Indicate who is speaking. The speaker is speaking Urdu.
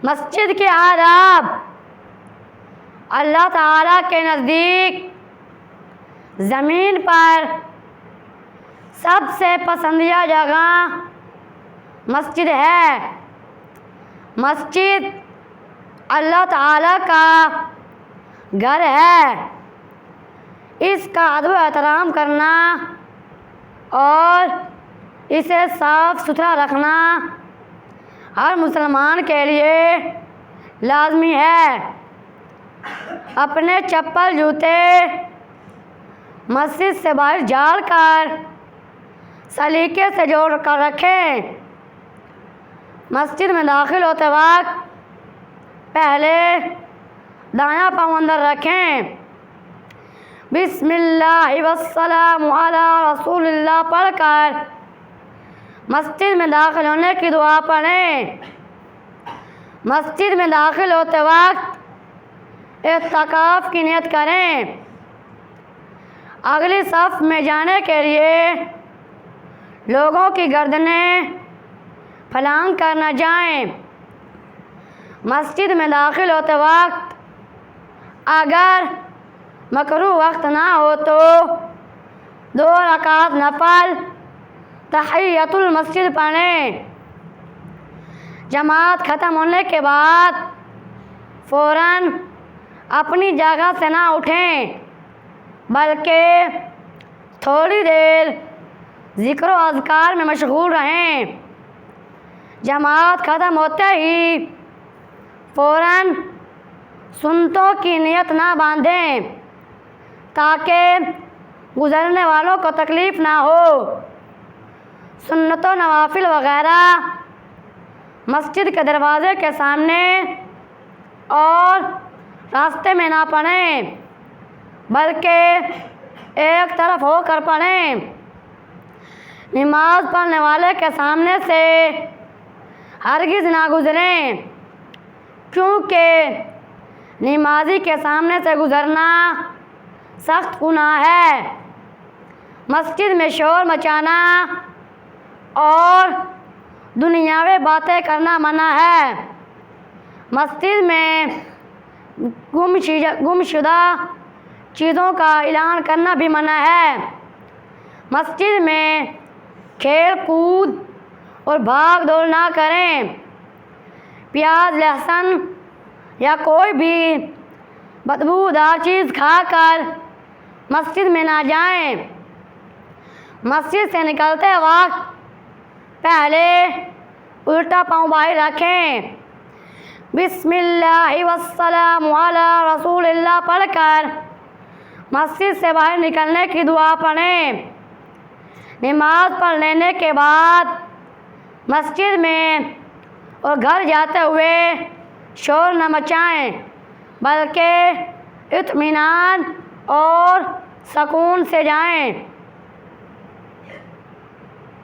Speaker 1: مسجد کے آداب۔ اللہ تعالیٰ کے نزدیک زمین پر سب سے پسندیدہ جگہ مسجد ہے۔ مسجد اللہ تعالیٰ کا گھر ہے۔ اس کا ادب و احترام کرنا اور اسے صاف ستھرا رکھنا ہر مسلمان کے لیے لازمی ہے۔ اپنے چپل جوتے مسجد سے باہر جھاڑ کر سلیقے سے جوڑ کر رکھیں۔ مسجد میں داخل ہوتے وقت پہلے دایاں پاؤں اندر رکھیں۔ بسم اللہ والسلام علی رسول اللہ پڑھ کر مسجد میں داخل ہونے کی دعا پڑھیں۔ مسجد میں داخل ہوتے وقت اعتکاف کی نیت کریں۔ اگلی صف میں جانے کے لیے لوگوں کی گردنیں پھلانگ کر نہ جائیں۔ مسجد میں داخل ہوتے وقت اگر مکروہ وقت نہ ہو تو 2 رکعت نفل تحیۃ المسجد پڑھیں۔ جماعت ختم ہونے کے بعد فوراً اپنی جگہ سے نہ اٹھیں بلکہ تھوڑی دیر ذکر و اذکار میں مشغول رہیں۔ جماعت ختم ہوتے ہی فوراً سنتوں کی نیت نہ باندھیں تاکہ گزرنے والوں کو تکلیف نہ ہو۔ سنت و نوافل وغیرہ مسجد کے دروازے کے سامنے اور راستے میں نہ پڑھیں بلکہ ایک طرف ہو کر پڑھیں۔ نماز پڑھنے والے کے سامنے سے ہرگز نہ گزریں کیونکہ نمازی کے سامنے سے گزرنا سخت گناہ ہے۔ مسجد میں شور مچانا اور دنیاوی باتیں کرنا منع ہے۔ مسجد میں گم شدہ چیزوں کا اعلان کرنا بھی منع ہے۔ مسجد میں کھیل کود اور بھاگ دوڑ نہ کریں۔ پیاز لہسن یا کوئی بھی بدبودار چیز کھا کر مسجد میں نہ جائیں۔ مسجد سے نکلتے وقت پہلے الٹا پاؤں باہر رکھیں۔ بسم اللہ والسلام علی رسول اللہ پڑھ کر مسجد سے باہر نکلنے کی دعا پڑھیں۔ نماز پڑھ لینے کے بعد مسجد میں اور گھر جاتے ہوئے شور نہ مچائیں بلکہ اطمینان اور سکون سے جائیں۔